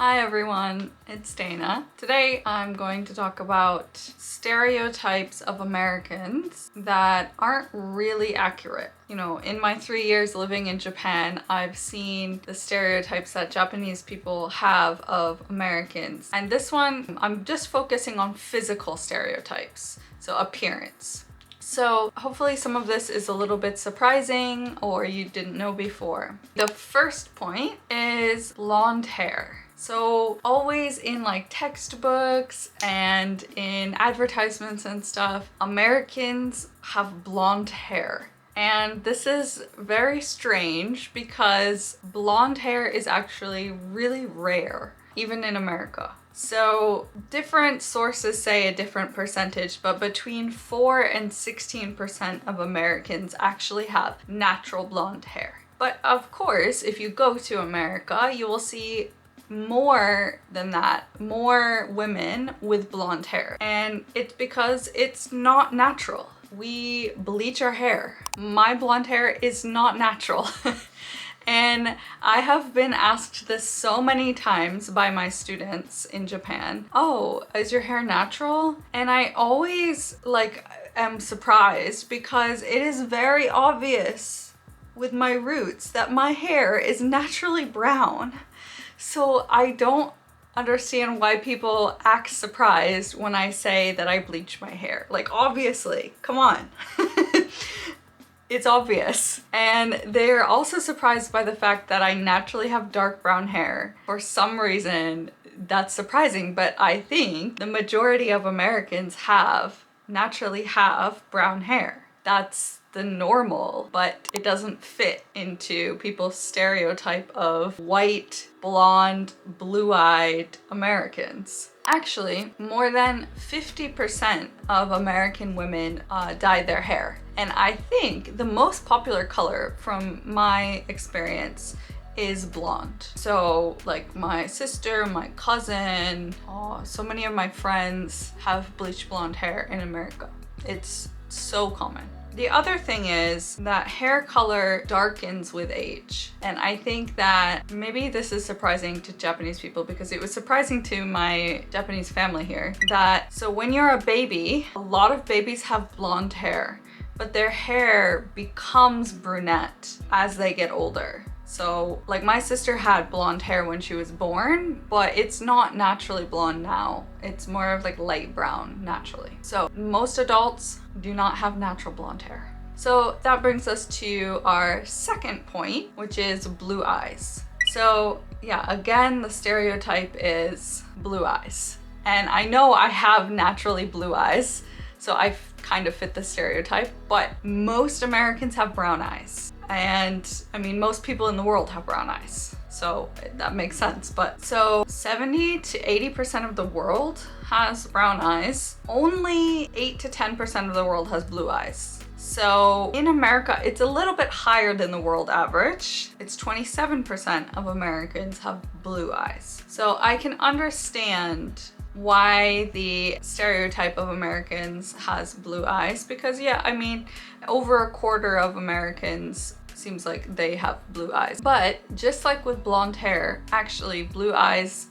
Hi everyone, it's Dana. Today I'm going to talk about stereotypes of Americans that aren't really accurate. You know, in my 3 years living in Japan, I've seen the stereotypes that Japanese people have of Americans. And this one, I'm just focusing on physical stereotypes, so appearance. So hopefully some of this is a little bit surprising or you didn't know before. The first point is blonde hair. So always in like textbooks and in advertisements and stuff, Americans have blonde hair. And this is very strange because blonde hair is actually really rare, even in America. So different sources say a different percentage, but between 4 and 16% of Americans actually have natural blonde hair. But of course, if you go to America, you will see more than that, more women with blonde hair. And it's because it's not natural. We bleach our hair. My blonde hair is not natural. And I have been asked this so many times by my students in Japan. Oh, is your hair natural? And I always am surprised because it is very obvious with my roots that my hair is naturally brown. So I don't understand why people act surprised when I say that I bleach my hair. Like, obviously, come on. It's obvious. And they're also surprised by the fact that I naturally have dark brown hair. For some reason, that's surprising, but I think the majority of Americans naturally have brown hair. That's the normal, but it doesn't fit into people's stereotype of white, blonde, blue-eyed Americans. Actually, more than 50% of American women dye their hair. And I think the most popular color from my experience is blonde. So like my sister, my cousin, so many of my friends have bleached blonde hair in America. It's so common. The other thing is that hair color darkens with age. And I think that maybe this is surprising to Japanese people because it was surprising to my Japanese family here that, so when you're a baby, a lot of babies have blonde hair, but their hair becomes brunette as they get older. So like my sister had blonde hair when she was born, but it's not naturally blonde now. It's more of like light brown naturally. So most adults do not have natural blonde hair. So that brings us to our second point, which is blue eyes. So yeah, again, the stereotype is blue eyes. And I know I have naturally blue eyes, so I kind of fit the stereotype, but most Americans have brown eyes. And I mean, most people in the world have brown eyes, so that makes sense. But so 70 to 80% of the world has brown eyes. Only 8 to 10% of the world has blue eyes. So in America, it's a little bit higher than the world average. It's 27% of Americans have blue eyes. So I can understand why the stereotype of Americans has blue eyes, because yeah, I mean, over a quarter of Americans seems like they have blue eyes. But just like with blonde hair, actually blue eyes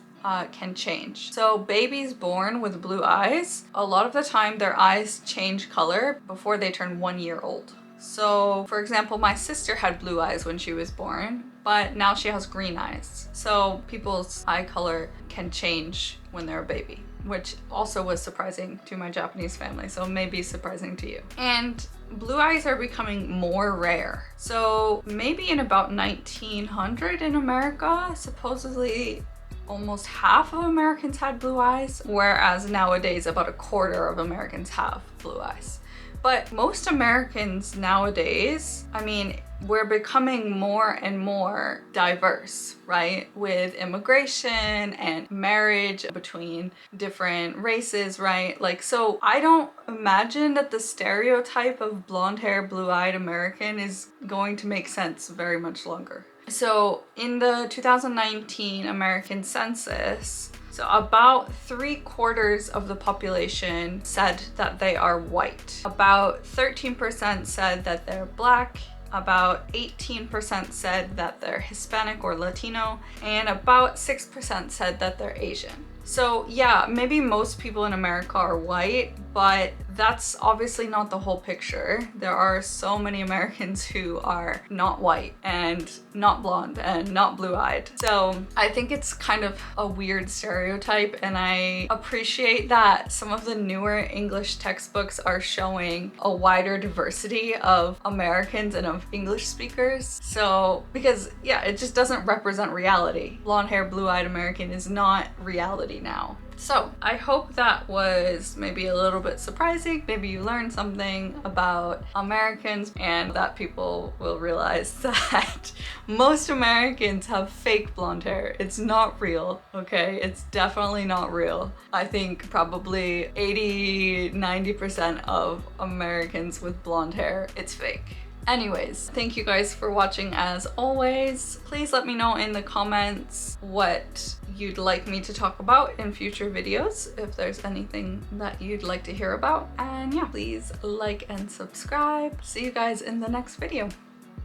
can change. So babies born with blue eyes, a lot of the time their eyes change color before they turn 1 year old. So for example, my sister had blue eyes when she was born, but now she has green eyes. So people's eye color can change when they're a baby, which also was surprising to my Japanese family, so maybe surprising to you. And blue eyes are becoming more rare. So maybe in about 1900 in America, supposedly almost half of Americans had blue eyes, whereas nowadays about a quarter of Americans have blue eyes. But most Americans nowadays, I mean, we're becoming more and more diverse, right? With immigration and marriage between different races, right? Like, so I don't imagine that the stereotype of blonde hair, blue-eyed American is going to make sense very much longer. So in the 2019 American census, so about 3/4 of the population said that they are white. About 13% said that they're black, about 18% said that they're Hispanic or Latino, and about 6% said that they're Asian. So yeah, maybe most people in America are white, but that's obviously not the whole picture. There are so many Americans who are not white and not blonde and not blue-eyed. So I think it's kind of a weird stereotype, and I appreciate that some of the newer English textbooks are showing a wider diversity of Americans and of English speakers. So, because yeah, it just doesn't represent reality. Blonde hair, blue-eyed American is not reality now. So I hope that was maybe a little bit surprising. Maybe you learned something about Americans, and that people will realize that most Americans have fake blonde hair. It's not real, okay? It's definitely not real. I think probably 80–90% of Americans with blonde hair, it's fake. Anyways, thank you guys for watching as always. Please let me know in the comments what you'd like me to talk about in future videos, if there's anything that you'd like to hear about. And yeah, please like and subscribe. See you guys in the next video.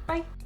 Bye!